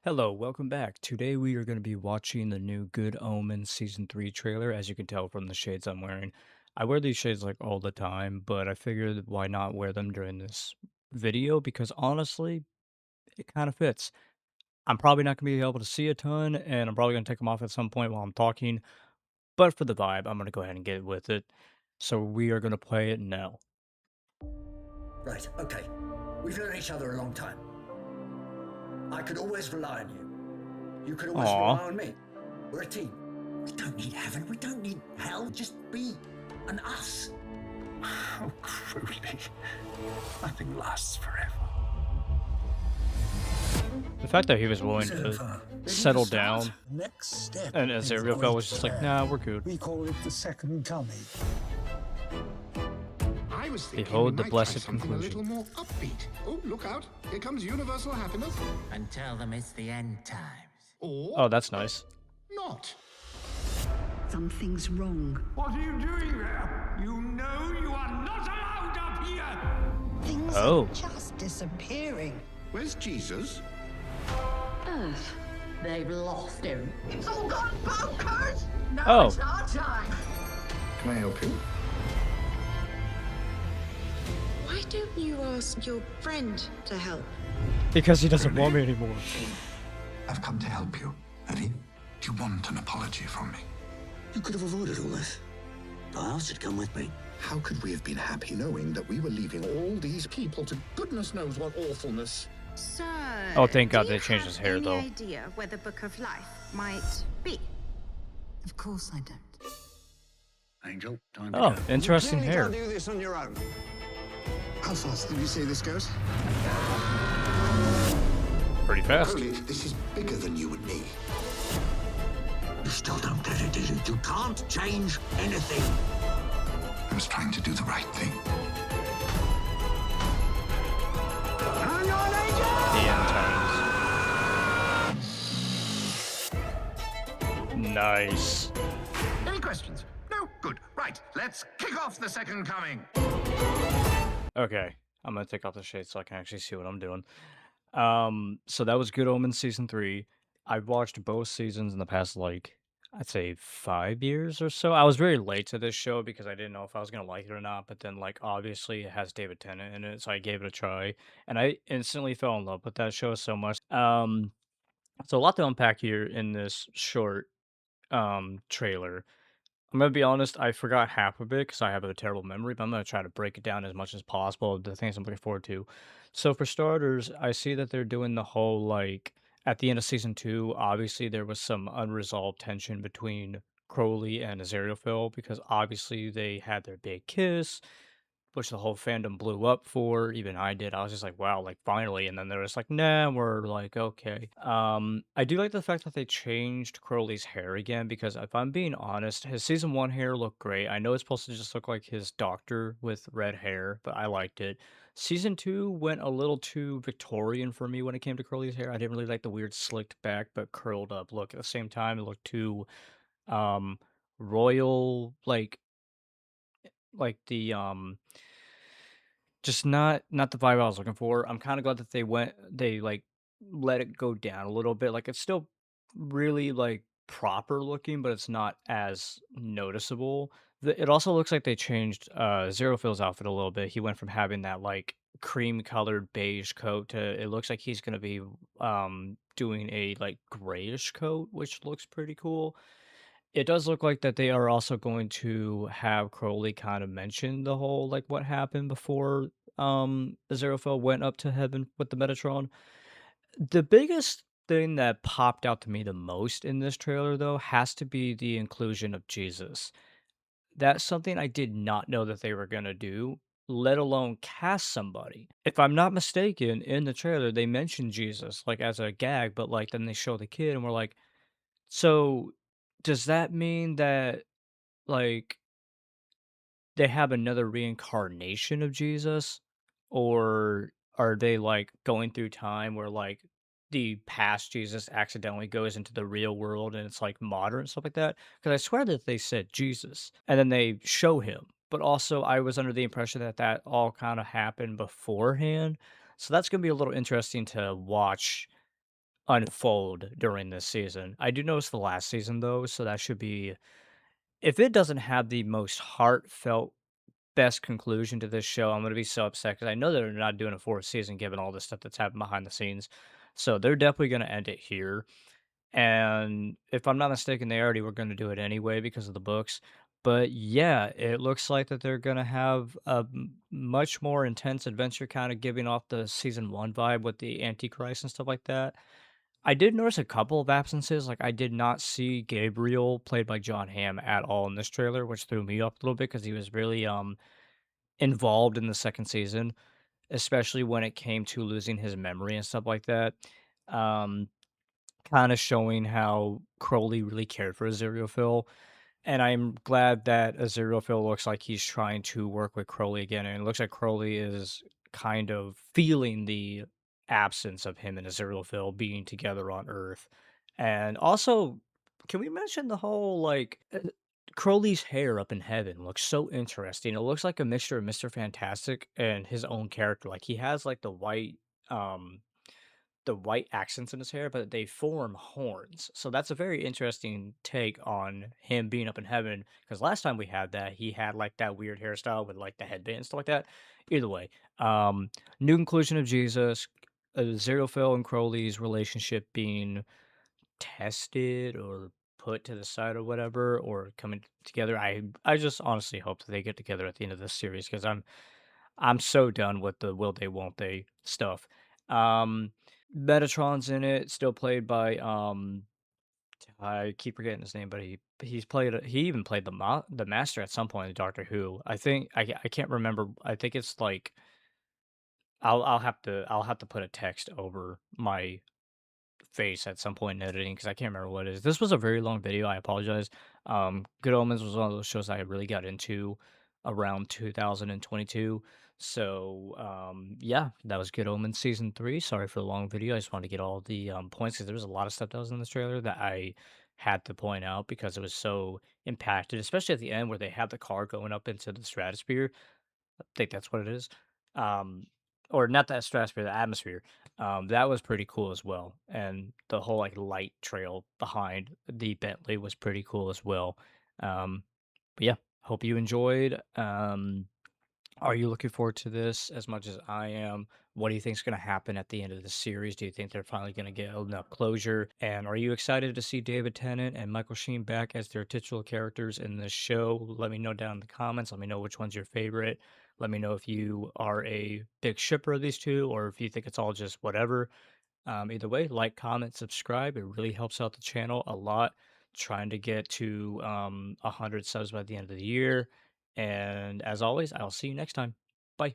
Hello, welcome back. Today we are going to be watching the new Good Omens Season 3 trailer, as you can tell from the shades I'm wearing. I wear these shades like all the time, but I figured why not wear them during this video because honestly, it kind of fits. I'm probably not going to be able to see a ton, and I'm probably going to take them off at some point while I'm talking, but for the vibe, I'm going to go ahead and get with it. So we are going to play it now. Right, okay. We've known each other a long time. I could always rely on you. You could always Aw. rely on me. We're a team. We don't need heaven. We don't need hell. Just be an us. Oh, truly, nothing lasts forever. The fact that he was willing So to far. Ready to settle start? down Next step and in Aziraphale was great just like, plan. nah, we're good. We call it the second coming. I was thinking Behold we the might try blessed something conclusion. a little more upbeat. Oh, look out. Here comes universal happiness. And tell them it's the end times. Or Oh, that's nice. not. Something's wrong. What are you doing there? You know you are not allowed up here! Things Oh. are just disappearing. Where's Jesus? Earth. They've lost him. It's all gone bonkers! Now Oh. it's our time. Can I help you? Why don't you ask your friend to help? Because he doesn't want me anymore. I've come to help you, Eddie. Do you want an apology from me? You could have avoided all this. I asked you to come with me. How could we have been happy knowing that we were leaving all these people to goodness knows what awfulness? So, Oh, thank God do they you changed have his hair, any though. idea where the Book of Life might be? Of course I don't. Angel, time to Oh, go. interesting You hair. can't do this on your own. How fast did you say this goes? Pretty fast. Crowley, this is bigger than you and me. You still don't get it, do you? You can't change anything. I was trying to do the right thing. The end times. Nice. Any questions? No? Good. Right, let's kick off the second coming. Okay, I'm gonna take off the shade so I can actually see what I'm doing. So that was Good Omens Season 3. I've watched both seasons in the past, like, I'd say 5 years or so. I was very late to this show because I didn't know if I was gonna like it or not, but then, like, obviously it has David Tennant in it, so I gave it a try, and I instantly fell in love with that show so much. So a lot to unpack here in this short, trailer. I'm gonna be honest, I forgot half of it because I have a terrible memory, but I'm gonna try to break it down as much as possible, the things I'm looking forward to. So for starters, I see that they're doing the whole like at the end of season 2, obviously there was some unresolved tension between Crowley and Aziraphale because obviously they had their big kiss, which the whole fandom blew up for. Even I did. I was just like, wow, like finally. And then they were just like, nah, we're like, okay. I do like the fact that they changed Crowley's hair again because if I'm being honest, his season 1 hair looked great. I know it's supposed to just look like his doctor with red hair, but I liked it. Season 2 went a little too Victorian for me when it came to Crowley's hair. I didn't really like the weird slicked back but curled up look. At the same time, it looked too um royal, like the just not the vibe I was looking for. I'm kinda glad that they, like, let it go down a little bit, like, it's still really, like, proper looking, but it's not as noticeable. It also looks like they changed, Zerophil's outfit a little bit. He went from having that, like, cream-colored beige coat to it looks like he's gonna be, doing a, like, grayish coat, which looks pretty cool. It does look like that they are also going to have Crowley kind of mention the whole, like, what happened before, Aziraphale went up to heaven with the Metatron. The biggest thing that popped out to me the most in this trailer, though, has to be the inclusion of Jesus. That's something I did not know that they were gonna do, let alone cast somebody. If I'm not mistaken, in the trailer, they mentioned Jesus, like, as a gag, but, like, then they show the kid and we're like, so, does that mean that, like, they have another reincarnation of Jesus? Or are they, like, going through time where, like, the past Jesus accidentally goes into the real world and it's, like, modern, stuff like that? Because I swear that they said Jesus, and then they show him, but also I was under the impression that that all kinda happened beforehand, so that's gonna be a little interesting to watch unfold during this season. I do notice the last season though, so that should be if it doesn't have the most heartfelt best conclusion to this show, I'm gonna be so upset because I know they're not doing a fourth season given all the stuff that's happened behind the scenes. So they're definitely gonna end it here. And if I'm not mistaken, they already were gonna do it anyway because of the books. But yeah, it looks like that they're gonna have a much more intense adventure, kind of giving off the season one vibe with the Antichrist and stuff like that. I did notice a couple of absences. Like I did not see Gabriel played by John Hamm at all in this trailer, which threw me off a little bit because he was really involved in the second season, especially when it came to losing his memory and stuff like that. Um, Kinda showing how Crowley really cared for Aziraphale, and I'm glad that Aziraphale looks like he's trying to work with Crowley again, and it looks like Crowley is kind of feeling the absence of him and Aziraphale being together on Earth. And also, can we mention the whole, like, Crowley's hair up in heaven looks so interesting. It looks like a mixture of Mr. Fantastic and his own character. Like, he has, like, um the white accents in his hair, but they form horns. So that's a very interesting take on him being up in heaven. Because last time we had that, he had like that weird hairstyle with like the headband and stuff like that. Either way, new inclusion of Jesus, Zerophil and Crowley's relationship being tested or put to the side or whatever, or coming together. I just honestly hope that they get together at the end of this series because I'm so done with the will they won't they stuff. Um Metatron's in it, still played by I keep forgetting his name, but he even played the master at some point in Doctor Who. I think I can't remember. I think it's like I'll have to put a text over my face at some point in editing because I can't remember what it is. This was a very long video. I apologize. Good Omens was one of those shows I really got into around 2022. So yeah, that was Good Omens season three. Sorry for the long video. I just wanted to get all the points because there was a lot of stuff that was in this trailer that I had to point out because it was so impacted, especially at the end where they have the car going up into the stratosphere. I think that's what it is. Um, or not that stratosphere, the atmosphere. That was pretty cool as well. And the whole like light trail behind the Bentley was pretty cool as well. But yeah, hope you enjoyed. Are you looking forward to this as much as I am? What do you think is going to happen at the end of the series? Do you think they're finally going to get enough closure? And are you excited to see David Tennant and Michael Sheen back as their titular characters in this show? Let me know down in the comments. Let me know which one's your favorite. Let me know if you are a big shipper of these two or if you think it's all just whatever. Either way, like, comment, subscribe. It really helps out the channel a lot. Trying to get to 100 subs by the end of the year. And as always, I'll see you next time. Bye.